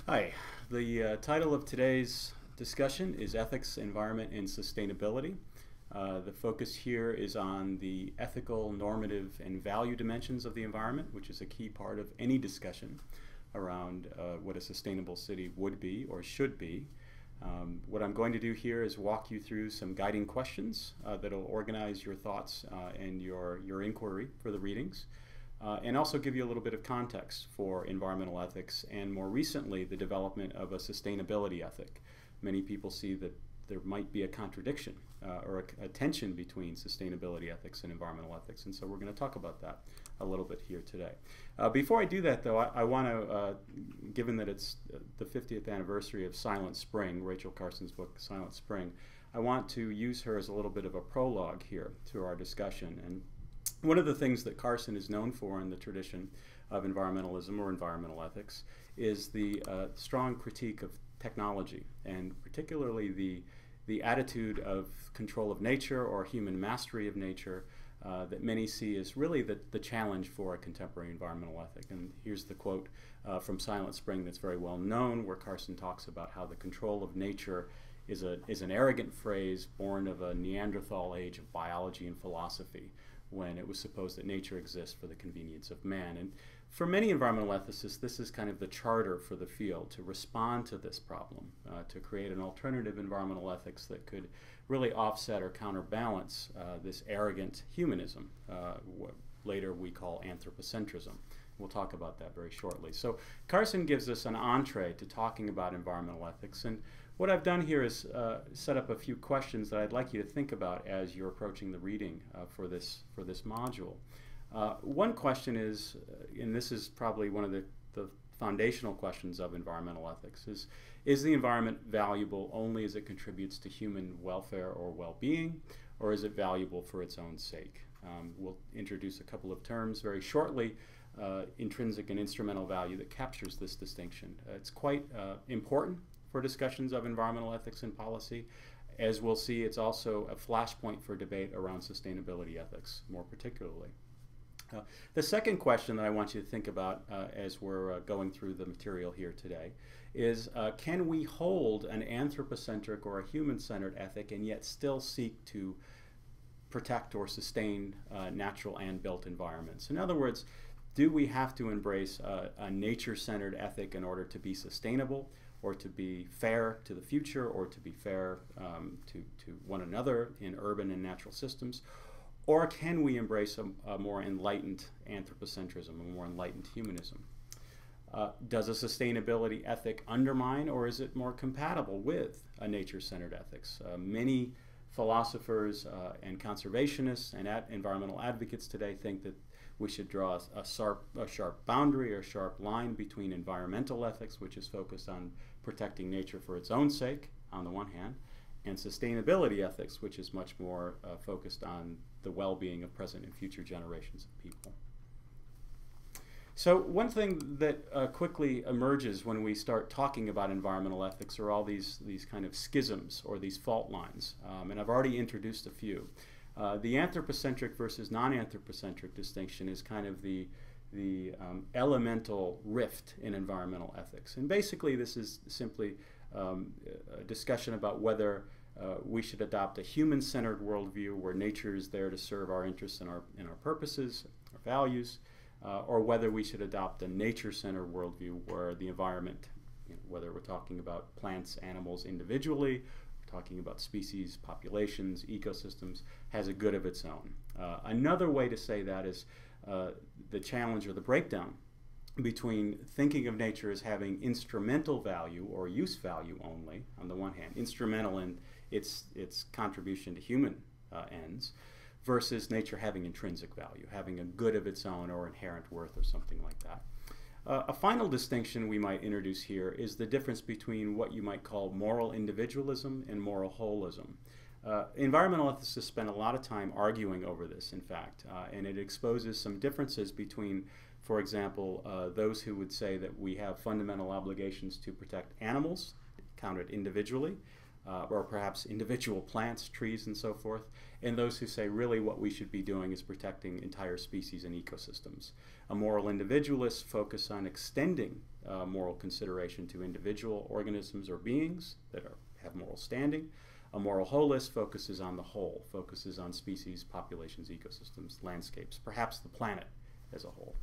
Hi, the title of today's discussion is Ethics, Environment, and Sustainability. The focus here is on the ethical, normative, and value dimensions of the environment, which is a key part of any discussion around what a sustainable city would be or should be. What I'm going to do here is walk you through some guiding questions that will organize your thoughts and your inquiry for the readings. And also give you a little bit of context for environmental ethics and more recently the development of a sustainability ethic. Many people see that there might be a contradiction or a tension between sustainability ethics and environmental ethics, and so we're going to talk about that a little bit here today. Before I do that though, I want to, given that it's the 50th anniversary of Silent Spring, Rachel Carson's book Silent Spring, I want to use her as a little bit of a prologue here to our discussion. And one of the things that Carson is known for in the tradition of environmentalism or environmental ethics is the strong critique of technology, and particularly the attitude of control of nature or human mastery of nature that many see as really the challenge for a contemporary environmental ethic. And here's the quote from Silent Spring that's very well known, where Carson talks about how the control of nature is an arrogant phrase born of a Neanderthal age of biology and philosophy, when it was supposed that nature exists for the convenience of man. And for many environmental ethicists, this is kind of the charter for the field to respond to this problem, to create an alternative environmental ethics that could really offset or counterbalance this arrogant humanism, what later we call anthropocentrism. We'll talk about that very shortly. So Carson gives us an entree to talking about environmental ethics, and what I've done here is set up a few questions that I'd like you to think about as you're approaching the reading for this module. One question is, and this is probably one of the foundational questions of environmental ethics, is the environment valuable only as it contributes to human welfare or well-being, or is it valuable for its own sake? We'll introduce a couple of terms very shortly, intrinsic and instrumental value, that captures this distinction. It's quite important for discussions of environmental ethics and policy. As we'll see, it's also a flashpoint for debate around sustainability ethics, more particularly. The second question that I want you to think about as we're going through the material here today is, can we hold an anthropocentric or a human-centered ethic and yet still seek to protect or sustain natural and built environments? In other words, do we have to embrace a nature-centered ethic in order to be sustainable, or to be fair to the future, or to be fair to one another in urban and natural systems? Or can we embrace a more enlightened anthropocentrism, a more enlightened humanism? Does a sustainability ethic undermine, or is it more compatible with a nature-centered ethics? Many philosophers and conservationists and environmental advocates today think that we should draw a sharp boundary or sharp line between environmental ethics, which is focused on protecting nature for its own sake, on the one hand, and sustainability ethics, which is much more focused on the well-being of present and future generations of people. So one thing that quickly emerges when we start talking about environmental ethics are all these kind of schisms or these fault lines, and I've already introduced a few. The anthropocentric versus non-anthropocentric distinction is kind of the elemental rift in environmental ethics. And basically this is simply a discussion about whether we should adopt a human-centered worldview where nature is there to serve our interests and our purposes, our values, or whether we should adopt a nature-centered worldview where the environment, whether we're talking about plants, animals individually, talking about species, populations, ecosystems, has a good of its own. Another way to say that is the challenge or the breakdown between thinking of nature as having instrumental value or use value only, on the one hand, instrumental in its contribution to human ends, versus nature having intrinsic value, having a good of its own or inherent worth or something like that. A final distinction we might introduce here is the difference between what you might call moral individualism and moral holism. Environmental ethicists spend a lot of time arguing over this, in fact, and it exposes some differences between, for example, those who would say that we have fundamental obligations to protect animals, counted individually, or perhaps individual plants, trees, and so forth, and those who say really what we should be doing is protecting entire species and ecosystems. A moral individualist focus on extending moral consideration to individual organisms or beings that have moral standing. A moral holist focuses on the whole, focuses on species, populations, ecosystems, landscapes, perhaps the planet as a whole.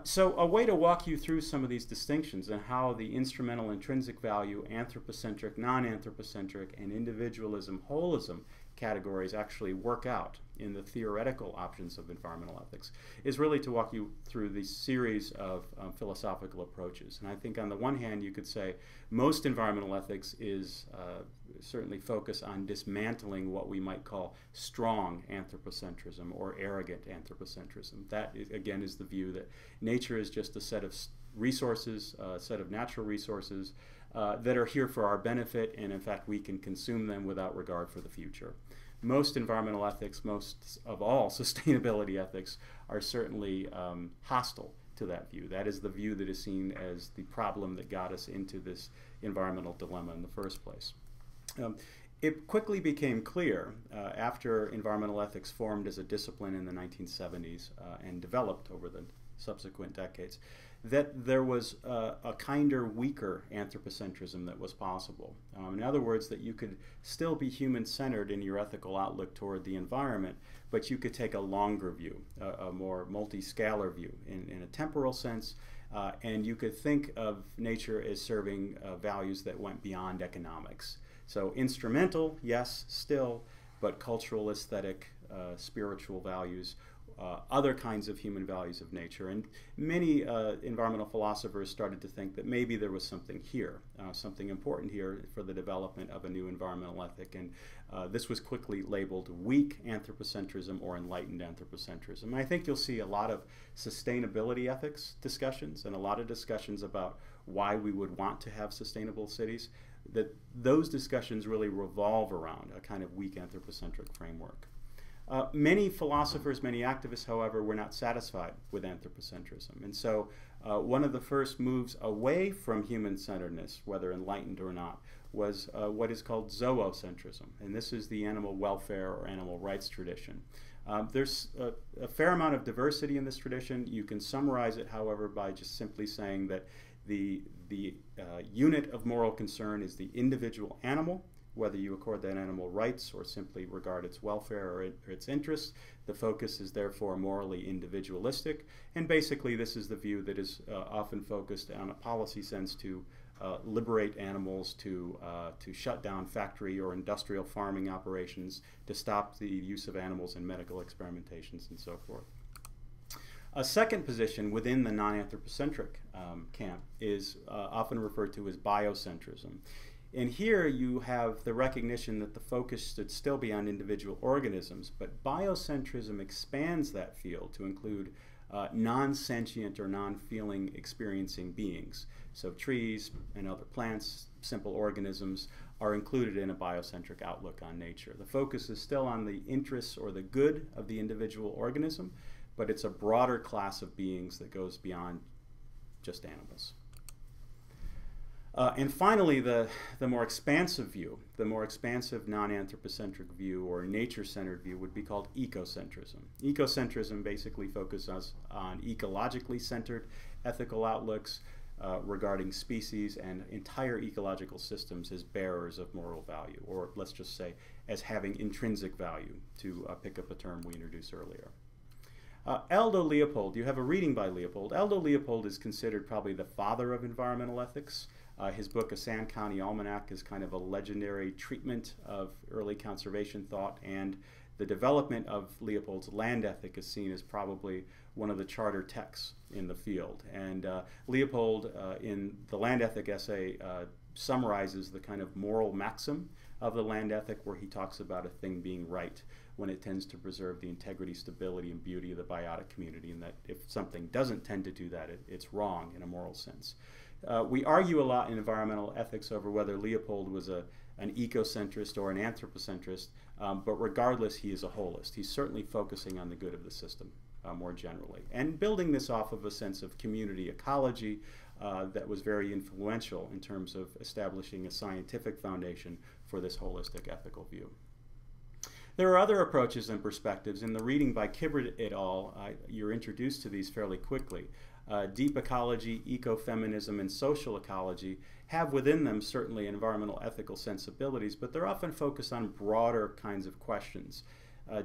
So a way to walk you through some of these distinctions and how the instrumental intrinsic value, anthropocentric, non-anthropocentric, and individualism, holism categories actually work out in the theoretical options of environmental ethics is really to walk you through these series of philosophical approaches. And I think on the one hand you could say most environmental ethics is certainly focused on dismantling what we might call strong anthropocentrism or arrogant anthropocentrism. That is, again, is the view that nature is just a set of resources, a set of natural resources that are here for our benefit, and in fact we can consume them without regard for the future. Most environmental ethics, most of all sustainability ethics, are certainly hostile to that view. That is the view that is seen as the problem that got us into this environmental dilemma in the first place. It quickly became clear after environmental ethics formed as a discipline in the 1970s and developed over the subsequent decades that there was a kinder, weaker anthropocentrism that was possible. In other words, that you could still be human-centered in your ethical outlook toward the environment, but you could take a longer view, a more multi-scalar view in a temporal sense, and you could think of nature as serving values that went beyond economics. So instrumental, yes, still, but cultural, aesthetic, spiritual values, other kinds of human values of nature. And many environmental philosophers started to think that maybe there was something here, something important here for the development of a new environmental ethic. And this was quickly labeled weak anthropocentrism or enlightened anthropocentrism. And I think you'll see a lot of sustainability ethics discussions and a lot of discussions about why we would want to have sustainable cities, that those discussions really revolve around a kind of weak anthropocentric framework. Many philosophers, many activists, however, were not satisfied with anthropocentrism. And so one of the first moves away from human-centeredness, whether enlightened or not, was what is called zoocentrism. And this is the animal welfare or animal rights tradition. There's a fair amount of diversity in this tradition. You can summarize it, however, by just simply saying that the unit of moral concern is the individual animal, whether you accord that animal rights or simply regard its welfare or its interests. The focus is therefore morally individualistic, and basically this is the view that is often focused on a policy sense to liberate animals, to shut down factory or industrial farming operations, to stop the use of animals in medical experimentations and so forth. A second position within the non-anthropocentric camp is often referred to as biocentrism. And here you have the recognition that the focus should still be on individual organisms, but biocentrism expands that field to include non-sentient or non-feeling experiencing beings. So trees and other plants, simple organisms, are included in a biocentric outlook on nature. The focus is still on the interests or the good of the individual organism, but it's a broader class of beings that goes beyond just animals. And finally, the more expansive view, the more expansive non-anthropocentric view or nature-centered view would be called ecocentrism. Ecocentrism basically focuses on ecologically centered ethical outlooks regarding species and entire ecological systems as bearers of moral value, or let's just say as having intrinsic value, to pick up a term we introduced earlier. Aldo Leopold, you have a reading by Leopold. Aldo Leopold is considered probably the father of environmental ethics. His book, A Sand County Almanac, is kind of a legendary treatment of early conservation thought, and the development of Leopold's land ethic is seen as probably one of the charter texts in the field. And Leopold, in the land ethic essay, summarizes the kind of moral maxim of the land ethic, where he talks about a thing being right when it tends to preserve the integrity, stability, and beauty of the biotic community, and that if something doesn't tend to do that, it's wrong in a moral sense. We argue a lot in environmental ethics over whether Leopold was an ecocentrist or an anthropocentrist, but regardless, he is a holist. He's certainly focusing on the good of the system more generally, and building this off of a sense of community ecology that was very influential in terms of establishing a scientific foundation for this holistic ethical view. There are other approaches and perspectives. In the reading by Kibrit et al., you're introduced to these fairly quickly. Deep ecology, ecofeminism, and social ecology have within them certainly environmental ethical sensibilities, but they're often focused on broader kinds of questions.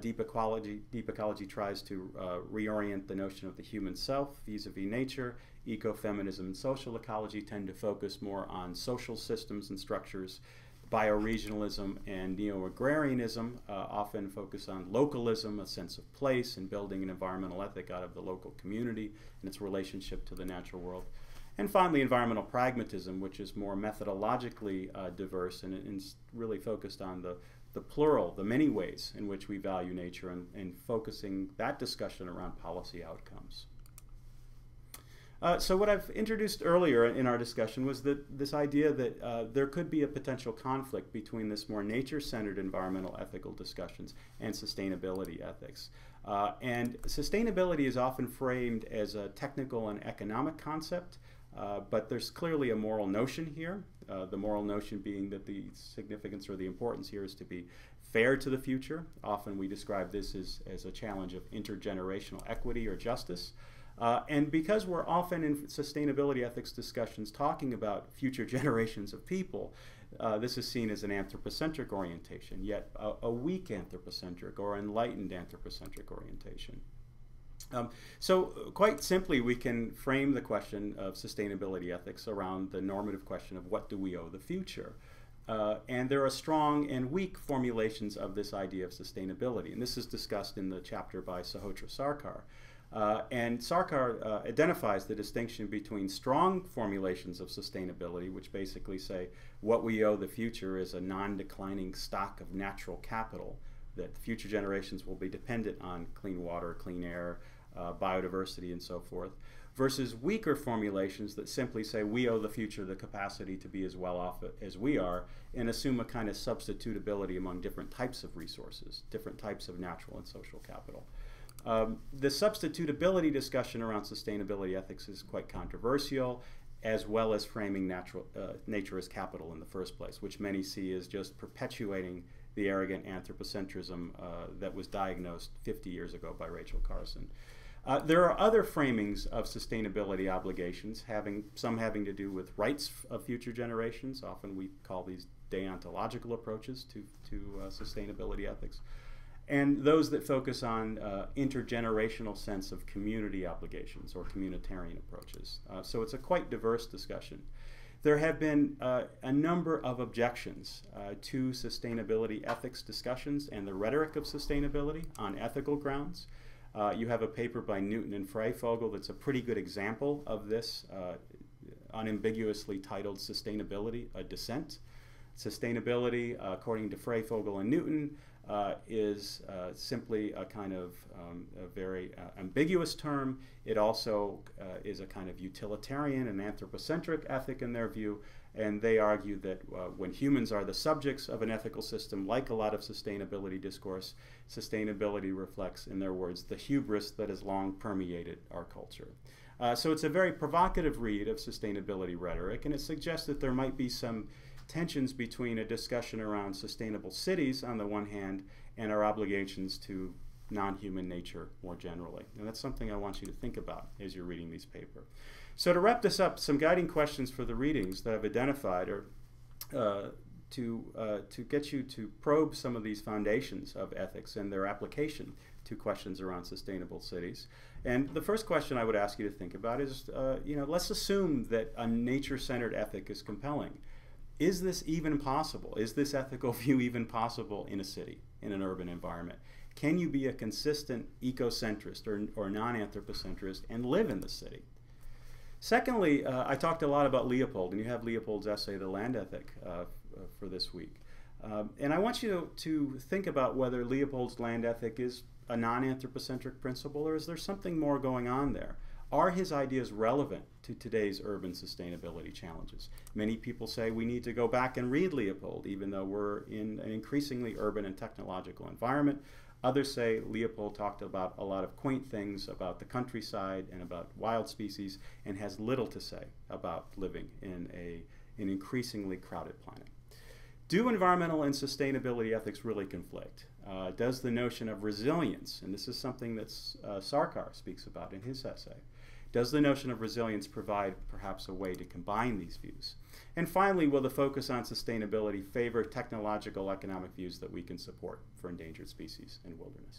Deep ecology tries to reorient the notion of the human self vis-a-vis nature. Ecofeminism and social ecology tend to focus more on social systems and structures. Bioregionalism and neo-agrarianism often focus on localism, a sense of place, and building an environmental ethic out of the local community and its relationship to the natural world. And finally, environmental pragmatism, which is more methodologically diverse and really focused on the plural, the many ways in which we value nature, and focusing that discussion around policy outcomes. So what I've introduced earlier in our discussion was this idea that there could be a potential conflict between this more nature-centered environmental ethical discussions and sustainability ethics. And sustainability is often framed as a technical and economic concept, but there's clearly a moral notion here. The moral notion being that the significance or the importance here is to be fair to the future. Often we describe this as a challenge of intergenerational equity or justice. And because we're often in sustainability ethics discussions talking about future generations of people, this is seen as an anthropocentric orientation, yet a weak anthropocentric or enlightened anthropocentric orientation. So quite simply, we can frame the question of sustainability ethics around the normative question of what do we owe the future? And there are strong and weak formulations of this idea of sustainability. And this is discussed in the chapter by Sahotra Sarkar. And Sarkar identifies the distinction between strong formulations of sustainability, which basically say what we owe the future is a non-declining stock of natural capital, that future generations will be dependent on clean water, clean air, biodiversity, and so forth, versus weaker formulations that simply say we owe the future the capacity to be as well off as we are, and assume a kind of substitutability among different types of resources, different types of natural and social capital. The substitutability discussion around sustainability ethics is quite controversial, as well as framing nature as capital in the first place, which many see as just perpetuating the arrogant anthropocentrism that was diagnosed 50 years ago by Rachel Carson. There are other framings of sustainability obligations, some having to do with rights of future generations. Often we call these deontological approaches to sustainability ethics. And those that focus on intergenerational sense of community obligations or communitarian approaches. So it's a quite diverse discussion. There have been a number of objections to sustainability ethics discussions and the rhetoric of sustainability on ethical grounds. You have a paper by Newton and Freifogel that's a pretty good example of this, unambiguously titled Sustainability, a Dissent. Sustainability, according to Freifogel and Newton, is simply a kind of a very ambiguous term. It also is a kind of utilitarian and anthropocentric ethic in their view, and they argue that when humans are the subjects of an ethical system, like a lot of sustainability discourse, sustainability reflects, in their words, the hubris that has long permeated our culture. So it's a very provocative read of sustainability rhetoric, and it suggests that there might be some tensions between a discussion around sustainable cities on the one hand and our obligations to non-human nature more generally. And that's something I want you to think about as you're reading these papers. So to wrap this up, some guiding questions for the readings that I've identified are to get you to probe some of these foundations of ethics and their application to questions around sustainable cities. And the first question I would ask you to think about is, let's assume that a nature-centered ethic is compelling. Is this even possible? Is this ethical view even possible in a city, in an urban environment? Can you be a consistent ecocentrist or non-anthropocentrist and live in the city? Secondly, I talked a lot about Leopold, and you have Leopold's essay, The Land Ethic, for this week. And I want you to think about whether Leopold's land ethic is a non-anthropocentric principle, or is there something more going on there? Are his ideas relevant to today's urban sustainability challenges? Many people say we need to go back and read Leopold, even though we're in an increasingly urban and technological environment. Others say Leopold talked about a lot of quaint things about the countryside and about wild species and has little to say about living in an increasingly crowded planet. Do environmental and sustainability ethics really conflict? Does the notion of resilience, and this is something that Sarkar speaks about in his essay, Does the notion of resilience provide perhaps a way to combine these views? And finally, will the focus on sustainability favor technological economic views that we can support for endangered species and wilderness?